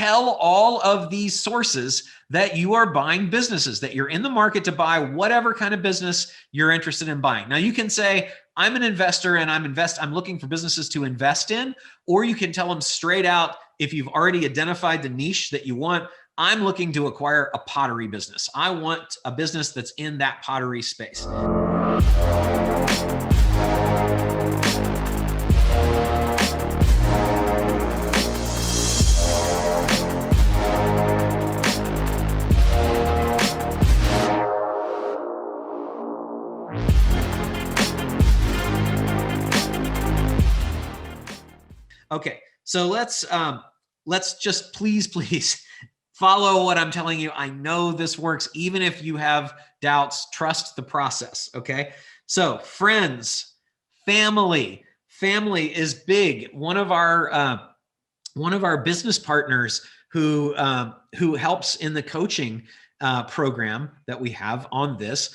tell all of these sources that you are buying businesses, that you're in the market to buy whatever kind of business you're interested in buying. Now you can say, I'm an investor and I'm looking for businesses to invest in, or you can tell them straight out, if you've already identified the niche that you want, I'm looking to acquire a pottery business. I want a business that's in that pottery space. Okay, so let's just please follow what I'm telling you. I know this works. Even if you have doubts, trust the process. Okay, so friends, family is big. One of our business partners who helps in the coaching program that we have on this.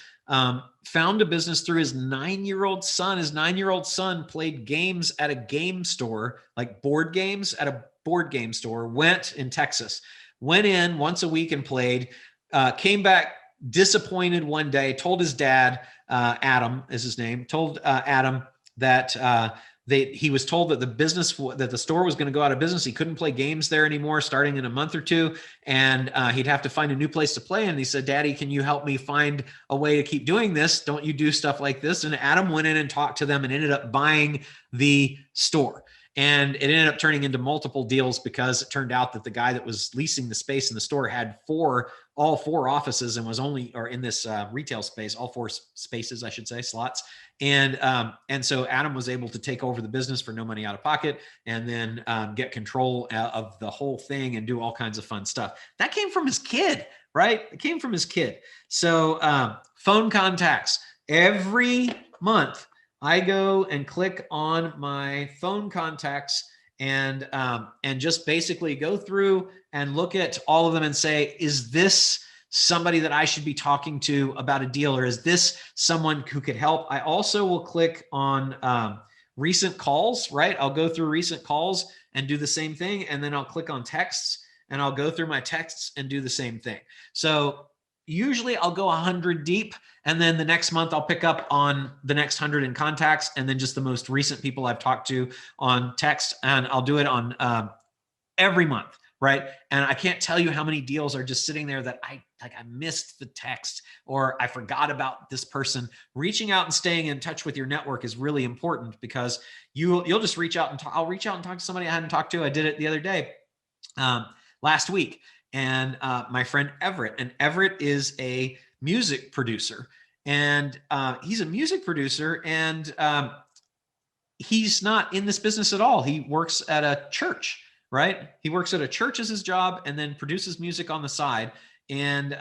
Found a business through his 9-year-old son. His 9-year-old son played games at a game store, like board games at a board game store, went in Texas, went in once a week and played, came back disappointed one day, told his dad, Adam is his name, told Adam that he was told that the store was going to go out of business. He couldn't play games there anymore starting in a month or two, and he'd have to find a new place to play. And he said, Daddy, can you help me find a way to keep doing this? Don't you do stuff like this? And Adam went in and talked to them and ended up buying the store. And it ended up turning into multiple deals because it turned out that the guy that was leasing the space in the store had all four offices and was in this retail space, all four spaces, I should say, slots. And so Adam was able to take over the business for no money out of pocket, and then get control of the whole thing and do all kinds of fun stuff. That came from his kid, right? It came from his kid. So phone contacts. Every month, I go and click on my phone contacts and just basically go through and look at all of them and say, is this somebody that I should be talking to about a deal, or is this someone who could help? I also will click on recent calls, right? I'll go through recent calls and do the same thing. And then I'll click on texts and I'll go through my texts and do the same thing. So usually I'll go 100 deep, and then the next month I'll pick up on the next 100 in contacts, and then just the most recent people I've talked to on text, and I'll do it on every month, right? And I can't tell you how many deals are just sitting there that I missed the text, or I forgot about this person. Reaching out and staying in touch with your network is really important, because you'll just reach out and I'll reach out and talk to somebody I hadn't talked to. I did it the other day, last week. And my friend Everett, and Everett is a music producer, and he's a music producer, and he's not in this business at all. He works at a church, right? He works at a church as his job, and then produces music on the side. And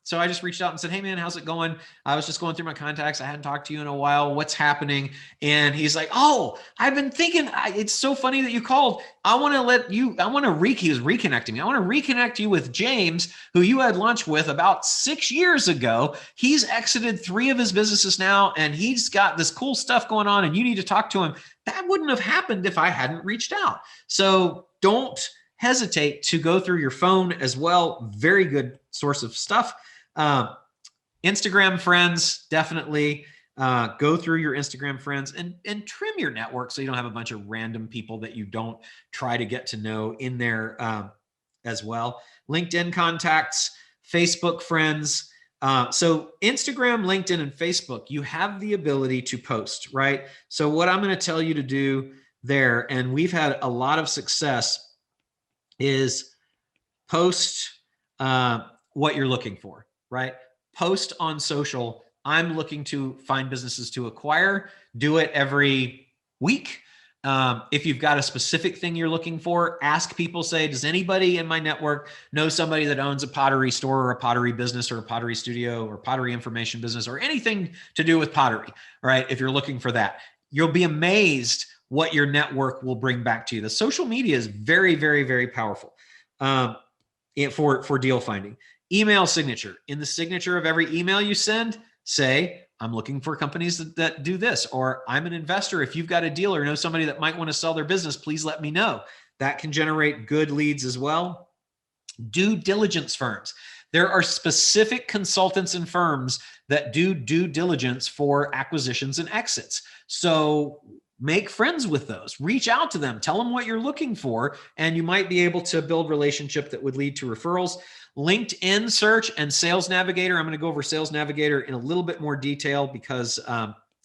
so I just reached out and said, hey man, how's it going? I was just going through my contacts. I hadn't talked to you in a while. What's happening? And he's like, oh, I've been thinking, it's so funny that you called. He was reconnecting me. I want to reconnect you with James, who you had lunch with about 6 years ago. He's exited 3 of his businesses now, and he's got this cool stuff going on, and you need to talk to him. That wouldn't have happened if I hadn't reached out. So don't hesitate to go through your phone as well. Very good source of stuff. Instagram friends, definitely go through your Instagram friends and trim your network so you don't have a bunch of random people that you don't try to get to know in there as well. LinkedIn contacts, Facebook friends. So Instagram, LinkedIn, and Facebook, you have the ability to post, right? So what I'm going to tell you to do there, and we've had a lot of success, is post what you're looking for, right? Post on social. I'm looking to find businesses to acquire. Do it every week. If you've got a specific thing you're looking for, ask people, say, does anybody in my network know somebody that owns a pottery store or a pottery business or a pottery studio or pottery information business or anything to do with pottery, right? If you're looking for that, you'll be amazed what your network will bring back to you. The social media is very, very, very powerful for deal finding. Email signature. In the signature of every email you send, say, I'm looking for companies that do this, or I'm an investor. If you've got a deal or know somebody that might want to sell their business, please let me know. That can generate good leads as well. Due diligence firms. There are specific consultants and firms that do due diligence for acquisitions and exits. So make friends with those, reach out to them, tell them what you're looking for, and you might be able to build relationship that would lead to referrals. LinkedIn search and Sales Navigator. I'm going to go over Sales Navigator in a little bit more detail because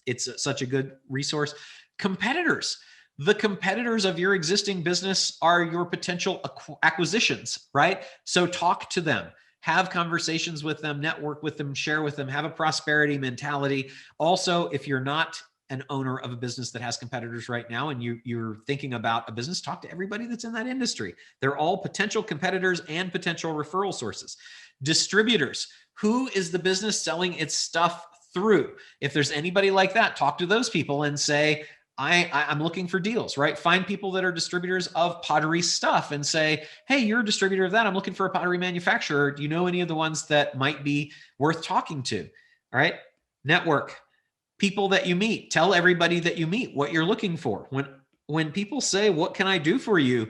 it's such a good resource. Competitors. The competitors of your existing business are your potential acquisitions, right? So talk to them, have conversations with them, network with them, share with them, have a prosperity mentality. Also, if you're not an owner of a business that has competitors right now and you're thinking about a business, talk to everybody that's in that industry. They're all potential competitors and potential referral sources. Distributors. Who is the business selling its stuff through? If there's anybody like that, talk to those people and say, I'm looking for deals, right? Find people that are distributors of pottery stuff and say, hey, you're a distributor of that. I'm looking for a pottery manufacturer. Do you know any of the ones that might be worth talking to? All right. Network. People that you meet. Tell everybody that you meet what you're looking for. When people say, what can I do for you?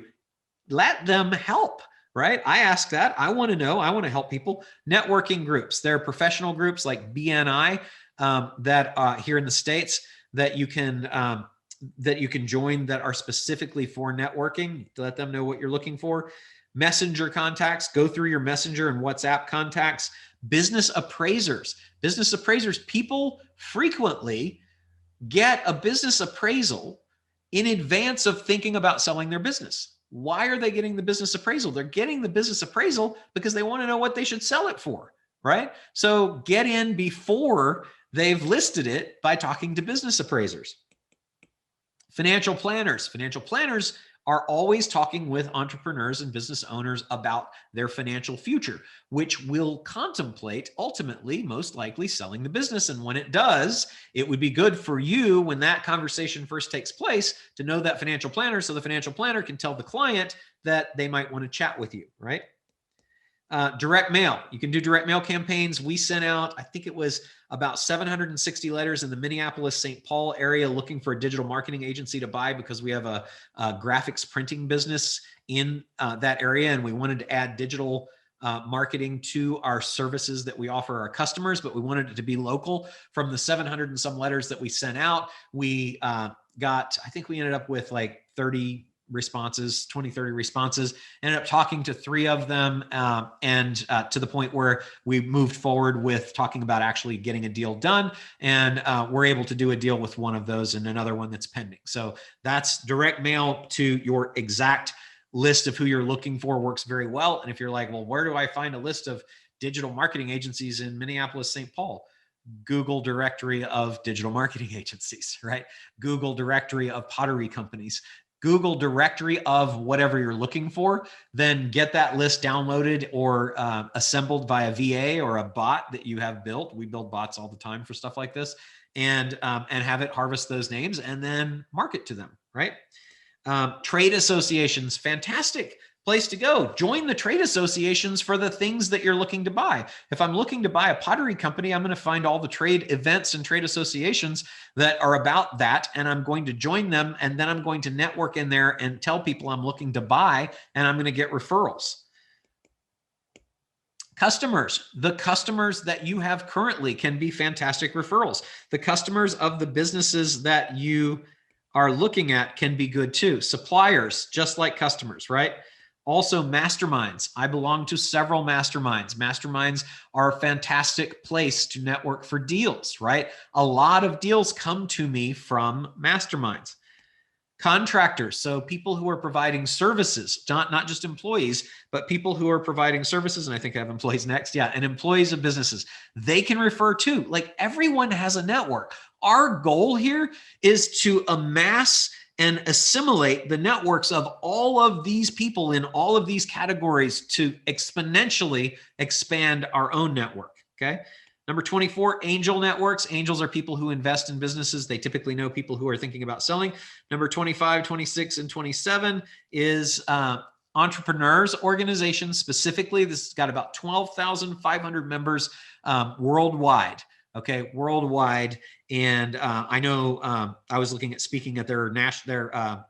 Let them help, right? I ask that. I want to know. I want to help people. Networking groups. There are professional groups like BNI that here in the States that you can join that are specifically for networking to let them know what you're looking for. Messenger contacts, go through your Messenger and WhatsApp contacts. Business appraisers. Business appraisers, people frequently get a business appraisal in advance of thinking about selling their business. Why are they getting the business appraisal? They're getting the business appraisal because they want to know what they should sell it for, right? So get in before they've listed it by talking to business appraisers. Financial planners. Financial planners are always talking with entrepreneurs and business owners about their financial future, which will contemplate ultimately, most likely, selling the business. And when it does, it would be good for you when that conversation first takes place to know that financial planner, so the financial planner can tell the client that they might want to chat with you, right? Direct mail. You can do direct mail campaigns. We sent out, I think it was about 760 letters in the Minneapolis, St. Paul area looking for a digital marketing agency to buy because we have a graphics printing business in that area. And we wanted to add digital marketing to our services that we offer our customers, but we wanted it to be local. From the 700 and some letters that we sent out, we got, I think we ended up with like 30 responses, 20, 30 responses, ended up talking to 3 of them. And to the point where we moved forward with talking about actually getting a deal done. And we're able to do a deal with one of those and another one that's pending. So that's direct mail to your exact list of who you're looking for, works very well. And if you're like, well, where do I find a list of digital marketing agencies in Minneapolis, St. Paul? Google directory of digital marketing agencies, right? Google directory of pottery companies. Google directory of whatever you're looking for, then get that list downloaded or assembled by a VA or a bot that you have built. We build bots all the time for stuff like this, and have it harvest those names and then market to them, right? Trade associations, fantastic place to go. Join the trade associations for the things that you're looking to buy. If I'm looking to buy a pottery company, I'm going to find all the trade events and trade associations that are about that, and I'm going to join them, and then I'm going to network in there and tell people I'm looking to buy, and I'm going to get referrals. Customers, the customers that you have currently can be fantastic referrals. The customers of the businesses that you are looking at can be good too. Suppliers, just like customers, right? Also, masterminds. I belong to several masterminds. Masterminds are a fantastic place to network for deals, right? A lot of deals come to me from masterminds. Contractors, so people who are providing services, not just employees, but people who are providing services. And I think I have employees next. Yeah, and employees of businesses. They can refer to, like, everyone has a network. Our goal here is to amass and assimilate the networks of all of these people in all of these categories to exponentially expand our own network, okay? Number 24, angel networks. Angels are people who invest in businesses. They typically know people who are thinking about selling. Number 25, 26, and 27 is entrepreneurs organizations. Specifically, this has got about 12,500 members worldwide. okay, worldwide. And I know I was looking at speaking at their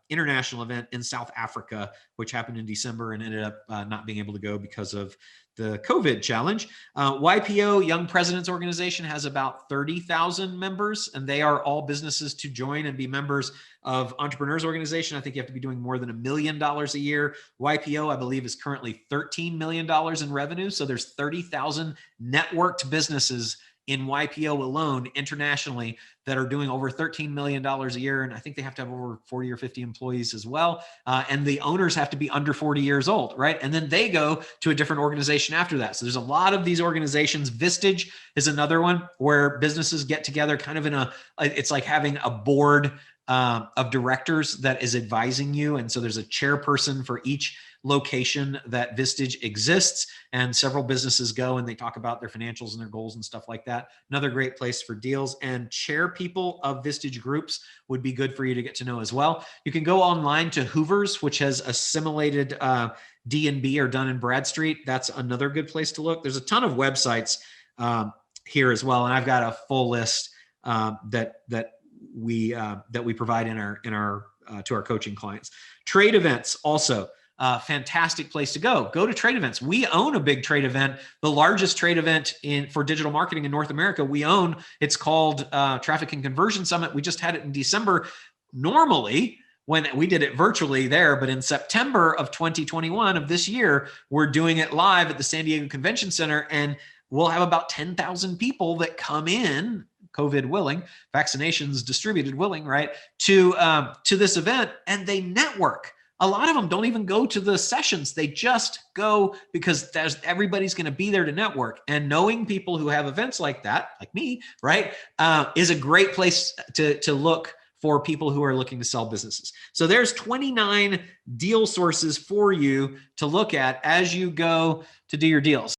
international event in South Africa, which happened in December, and ended up not being able to go because of the COVID challenge. YPO, Young Presidents Organization, has about 30,000 members, and they are all businesses to join and be members of Entrepreneurs Organization. I think you have to be doing more than $1 million a year. YPO, I believe, is currently $13 million in revenue. So there's 30,000 networked businesses in YPO alone internationally that are doing over $13 million a year. And I think they have to have over 40 or 50 employees as well. And the owners have to be under 40 years old, right? And then they go to a different organization after that. So there's a lot of these organizations. Vistage is another one where businesses get together kind of it's like having a board of directors that is advising you. And so there's a chairperson for each location that Vistage exists, and several businesses go and they talk about their financials and their goals and stuff like that. Another great place for deals. And chair people of Vistage groups would be good for you to get to know as well. You can go online to Hoover's, which has assimilated D&B or Dun & Bradstreet. That's another good place to look. There's a ton of websites here as well, and I've got a full list that we provide in our to our coaching clients. Trade events also. Fantastic place to go. Go to trade events. We own a big trade event, the largest trade event for digital marketing in North America. We own. It's called Traffic and Conversion Summit. We just had it in December. Normally, when we did it virtually there, but in September of 2021 of this year, we're doing it live at the San Diego Convention Center, and we'll have about 10,000 people that come in, COVID willing, vaccinations distributed willing, right, to this event, and they network. A lot of them don't even go to the sessions. They just go because everybody's going to be there to network. And knowing people who have events like that, like me, right, is a great place to look for people who are looking to sell businesses. So there's 29 deal sources for you to look at as you go to do your deals.